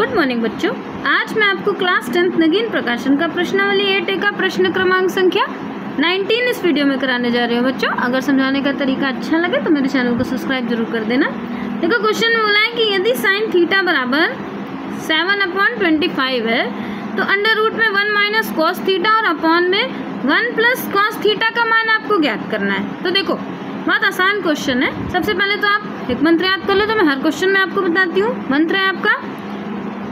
Good morning बच्चों, आज मैं आपको क्लास 10th नगीन प्रकाशन का प्रश्नावली 8A का प्रश्न क्रमांक संख्या 19 इस वीडियो में कराने जा रही हूँ। बच्चों अगर समझाने का तरीका अच्छा लगे तो मेरे चैनल को सब्सक्राइब जरूर कर देना। देखो क्वेश्चन में बोला है कि यदि साइन थीटा बराबर 7/25 है तो अंडर रूट में 1 माइनस कॉस थीटा और अपॉन में 1 प्लस कॉस थीटा का मान आपको ज्ञात करना है। तो देखो बहुत आसान क्वेश्चन है। सबसे पहले तो आप एक मंत्र याद कर लो, तो मैं हर क्वेश्चन में आपको बताती हूँ। मंत्र है आपका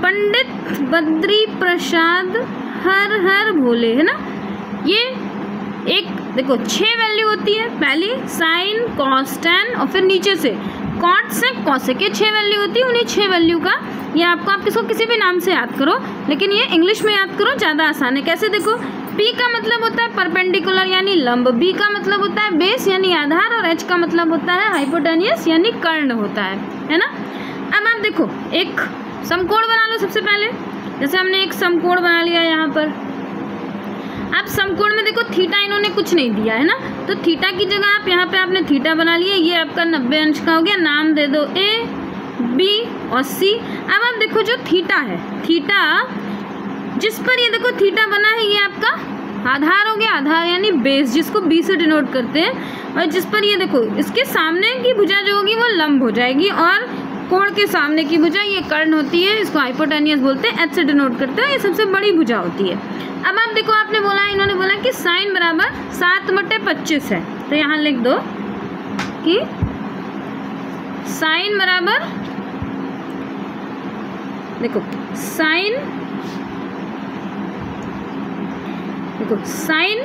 पंडित बद्री प्रसाद हर हर भोले, है ना। ये एक देखो 6 वैल्यू होती है, पहली साइन कॉस टेन और फिर नीचे से कॉट सेक कॉसेक, ये 6 वैल्यू होती है। उन्हीं 6 वैल्यू का ये आप इसको किसी भी नाम से याद करो, लेकिन ये इंग्लिश में याद करो, ज़्यादा आसान है। कैसे देखो, P का मतलब होता है परपेंडिकुलर यानी लंब, B का मतलब होता है बेस यानी आधार और H का मतलब होता है हाइपोटेनियस यानी कर्ण होता है ना। अब आप देखो एक समकोण बना लो। सबसे पहले जैसे हमने एक समकोण बना लिया यहाँ पर। आप समकोण में देखो थीटा इन्होंने कुछ नहीं दिया है ना, तो थीटा की जगह आप यहाँ पे आपने थीटा बना लिया। ये आपका 90 अंश का हो गया। नाम दे दो A, B और C। अब आप देखो जो थीटा है, थीटा जिस पर ये देखो थीटा बना है ये आपका आधार हो गया, आधार यानी बेस जिसको B से डिनोट करते हैं। और जिस पर ये देखो इसके सामने की भुजा जो होगी वो लंब हो जाएगी और कोण के सामने की भुजा ये कर्ण होती है, इसको हाइपोटेनियस बोलते हैं, H से डिनोट करते हैं। ये सबसे बड़ी भुजा होती है। अब आप देखो आपने बोला, इन्होंने बोला कि साइन बराबर 7/25 है, तो यहाँ लिख दो कि साइन बराबर देखो साइन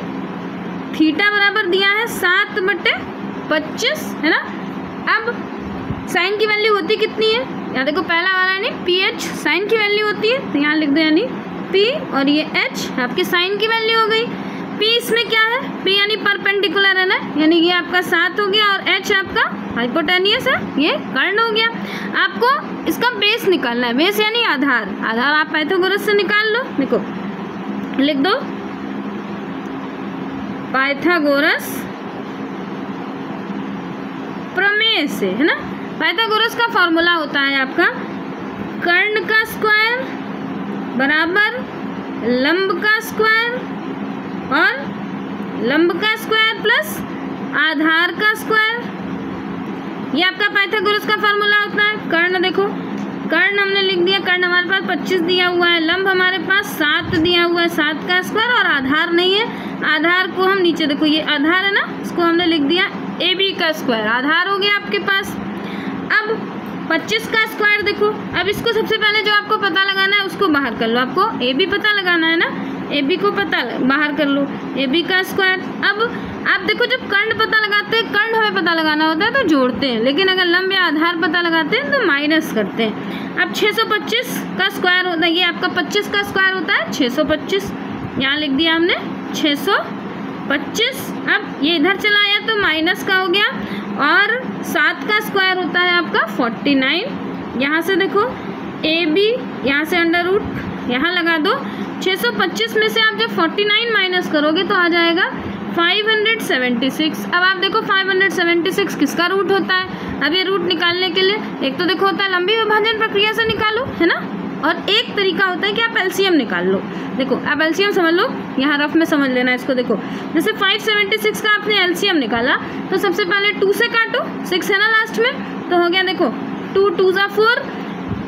थीटा बराबर दिया है 7/25, है ना। अब साइन की वैल्यू होती कितनी है, यहाँ देखो पहला वाला यानी PH साइन की वैल्यू होती है, तो यहाँ लिख दो यानी P और ये H आपके साइन की वैल्यू हो गई। P इसमें क्या है, P यानी परपेंडिकुलर है ना, यानी ये आपका 7 हो गया और H आपका हाइपोटेनियस है, ये कर्ण हो गया। आपको इसका बेस निकालना है, बेस यानी आधार। आधार आप पाइथागोरस से निकाल लो। देखो लिख दो पाइथागोरस प्रमेय से, है ना। पाइथागोरस का फॉर्मूला होता है आपका कर्ण का स्क्वायर बराबर लंब का स्क्वायर और लंब का स्क्वायर प्लस आधार का स्क्वायर। ये आपका पाइथागोरस का फॉर्मूला होता है। कर्ण देखो, कर्ण हमने लिख दिया, कर्ण हमारे पास 25 दिया हुआ है, लंब हमारे पास 7 दिया हुआ है, 7 का स्क्वायर और आधार नहीं है। आधार को हम नीचे देखो ये आधार है ना, इसको हमने लिख दिया AB का स्क्वायर, आधार हो गया आपके पास। अब 25 का स्क्वायर देखो, अब इसको सबसे पहले जो आपको पता लगाना है उसको बाहर कर लो। आपको AB पता लगाना है ना, AB को बाहर कर लो, AB का स्क्वायर। अब आप देखो जब कर्ण पता लगाते हैं, कर्ण हमें पता लगाना होता है तो जोड़ते हैं, लेकिन अगर लंब या आधार पता लगाते हैं तो माइनस करते हैं। अब 625 का स्क्वायर होता है, ये आपका 25 का स्क्वायर होता है 625, यहाँ लिख दिया हमने 625। अब ये इधर चला आया तो माइनस का हो गया और 7 का स्क्वायर होता है आपका 49। यहाँ से देखो AB, यहाँ से अंडर रूट यहाँ लगा दो। 625 में से आप जब 49 माइनस करोगे तो आ जाएगा 576। अब आप देखो 576 किसका रूट होता है। अब ये रूट निकालने के लिए एक तो देखो होता है लंबी विभाजन प्रक्रिया से निकालो, है ना, और एक तरीका होता है कि आप एलसीएम निकाल लो। देखो आप एलसीएम समझ लो, यहाँ रफ में समझ लेना इसको। देखो जैसे 576 का आपने एलसीएम निकाला तो सबसे पहले 2 से काटो, 6 है ना लास्ट में, तो हो गया देखो 2 2 ज़ा 4,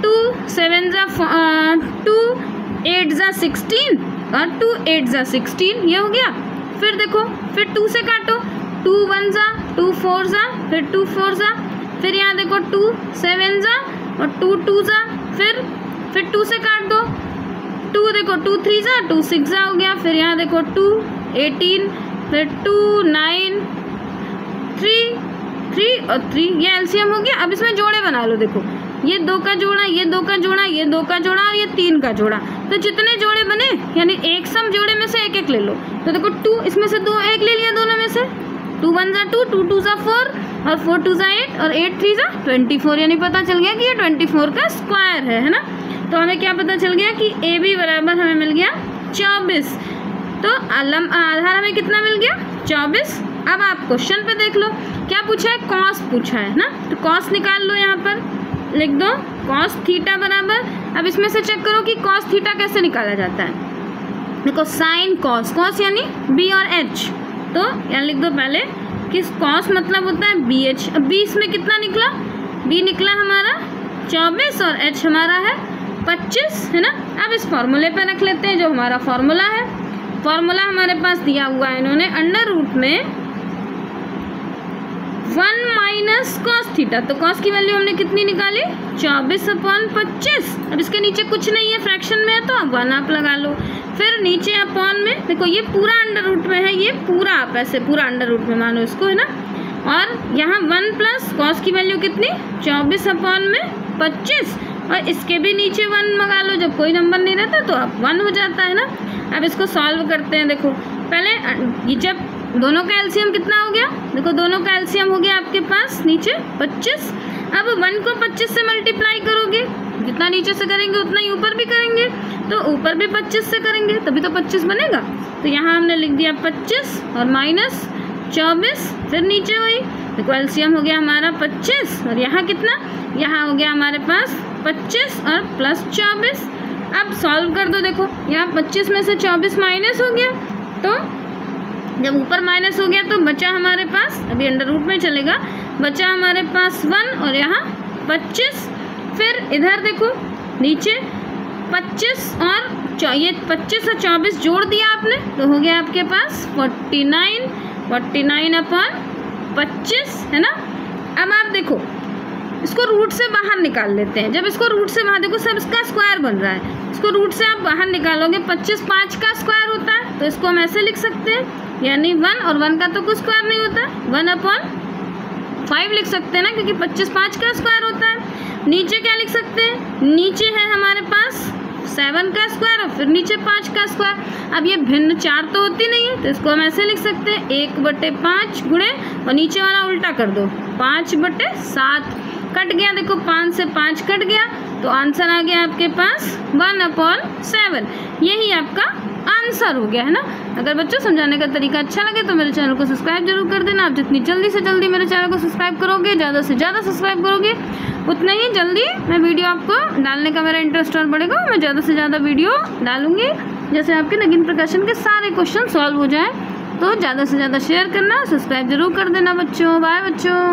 2 7 ज़ा 2 8 ज़ा 16 और 2 8 ज़ा 16, ये हो गया। फिर देखो फिर 2 से काटो, 2 1 ज़ा 2 4 ज़ा, फिर 2 4 ज़ा, फिर यहाँ देखो 2 7 ज़ा और 2 2 ज़ा, फिर 2 से काट दो, 2 देखो 2 3 ज़ा 2 6 ज़ा हो गया। फिर यहाँ देखो 2 18, फिर 2 9 3 और 3, ये एलसीएम हो गया। अब इसमें जोड़े बना लो। देखो ये 2 का जोड़ा, ये 2 का जोड़ा, ये 2 का जोड़ा और ये 3 का जोड़ा, तो जितने जोड़े बने यानी एक सम जोड़े में से एक एक ले लो। तो देखो 2 इसमें से 2 एक ले लिया दोनों में से, 2 1 ज़ा 2, 2 2 ज़ा 4 और 4 2 ज़ा 8 और 8 3 ज़ा 24, यानी पता चल गया कि ये 24 का स्क्वायर है ना। तो हमें क्या पता चल गया कि AB बराबर हमें मिल गया 24। तो आधार हमें कितना मिल गया 24। अब आप क्वेश्चन पे देख लो क्या पूछा है, कॉस पूछा है ना, तो कॉस निकाल लो यहाँ पर। लिख दो कॉस थीटा बराबर, अब इसमें से चेक करो कि कॉस थीटा कैसे निकाला जाता है। देखो साइन कॉस, कॉस यानी बी और एच, तो यहाँ लिख दो पहले कि कॉस मतलब होता है बी एच। अब बी इसमें कितना निकला, बी निकला हमारा 24 और एच हमारा है 25, है ना। अब इस फॉर्मूले पे रख लेते हैं जो हमारा फॉर्मूला है। फॉर्मूला हमारे पास दिया हुआ है इन्होंने अंडर रूट में 1 माइनस कॉस थीटा, तो कॉस की वैल्यू हमने कितनी निकाली 24/25। अब इसके नीचे कुछ नहीं है, फ्रैक्शन में है तो अब 1 आप लगा लो। फिर नीचे अपॉन में देखो ये पूरा अंडर रूट में है, ये पूरा आप ऐसे पूरा अंडर रूट में मानो इसको, है ना। और यहाँ 1 प्लस कॉस की वैल्यू कितनी 24/25, और इसके भी नीचे 1 लगा लो, जब कोई नंबर नहीं रहता तो अब 1 हो जाता है ना। अब इसको सॉल्व करते हैं। देखो पहले ये जब दोनों का एलसीएम कितना हो गया, देखो दोनों का एलसीएम हो गया आपके पास नीचे 25। अब 1 को 25 से मल्टीप्लाई करोगे, जितना नीचे से करेंगे उतना ही ऊपर भी करेंगे, तो ऊपर भी 25 से करेंगे तभी तो 25 बनेगा। तो यहाँ हमने लिख दिया 25 और माइनस 24, फिर नीचे हुई, देखो एलसीएम हो गया हमारा 25 और यहाँ कितना, यहाँ हो गया हमारे पास 25 और प्लस 24। अब सॉल्व कर दो, देखो यहाँ 25 में से 24 माइनस हो गया, तो जब ऊपर माइनस हो गया तो बचा हमारे पास, अभी अंडर रूट में चलेगा, बचा हमारे पास 1 और यहाँ 25। फिर इधर देखो नीचे 25 और ये 25 और 24 जोड़ दिया आपने तो हो गया आपके पास 49/25, है ना। अब आप देखो इसको रूट से बाहर निकाल लेते हैं। जब इसको रूट से बाहर, देखो सब इसका स्क्वायर बन रहा है, इसको रूट से आप बाहर निकालोगे 25 5 का स्क्वायर होता है, तो इसको हम ऐसे लिख सकते हैं, यानी 1 और 1 का तो कुछ स्क्वायर नहीं होता, 1/5 लिख सकते हैं ना, क्योंकि 25 5 का स्क्वायर होता है। नीचे क्या लिख सकते हैं, नीचे है हमारे पास 7 का स्क्वायर और फिर नीचे 5 का स्क्वायर। अब ये भिन्न 4 तो होती नहीं है, तो इसको हम ऐसे लिख सकते हैं 1/5 गुणे, और नीचे वाला उल्टा कर दो 5/7, कट गया, देखो 5 से 5 कट गया, तो आंसर आ गया आपके पास 1/7। यही आपका आंसर हो गया, है ना। अगर बच्चों समझाने का तरीका अच्छा लगे तो मेरे चैनल को सब्सक्राइब जरूर कर देना। आप जितनी जल्दी से जल्दी मेरे चैनल को सब्सक्राइब करोगे, ज़्यादा से ज़्यादा सब्सक्राइब करोगे, उतना ही जल्दी मैं वीडियो आपको डालने का मेरा इंटरेस्ट और बढ़ेगा। मैं ज़्यादा से ज़्यादा वीडियो डालूंगी, जैसे आपके नगीन प्रकाशन के सारे क्वेश्चन सॉल्व हो जाए। तो ज़्यादा से ज़्यादा शेयर करना, सब्सक्राइब जरूर कर देना बच्चों। बाय बच्चों।